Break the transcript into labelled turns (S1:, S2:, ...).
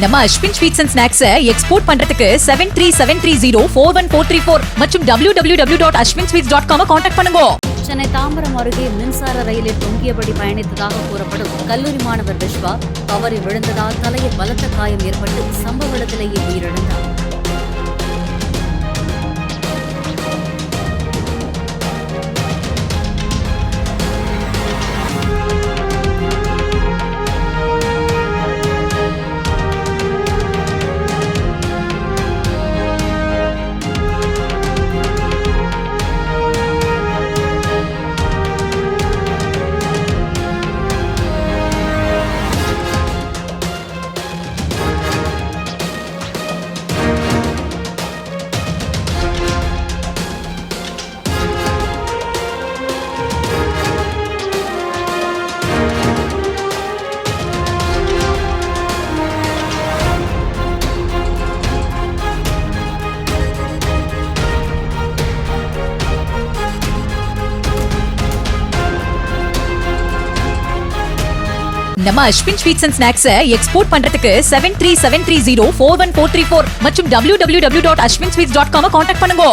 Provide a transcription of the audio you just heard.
S1: நம்ம Ashwin sweets and snacks export பண்றதுக்கு 7373041434 மற்றும் www.ashwinsweets.com கான்டாக்ட் பண்ணுங்க.
S2: சென்னை தாம்பரம் அருகே மின்சார ரயிலில் தொங்கியபடி பயணித்ததாக கூறப்படும் கல்லூரி மாணவர் விஸ்வா தவறி விழுந்ததால் தலையில் பலத்த காயம் ஏற்பட்டு சம்பவ இடத்திலேயே உயிரிழந்தார்.
S1: நம்ம Ashwin sweets and snacks export பண்றதுக்கு 7373041434 மற்றும் www.ashwinsweets.com கான்டாக்ட் பண்ணுங்க.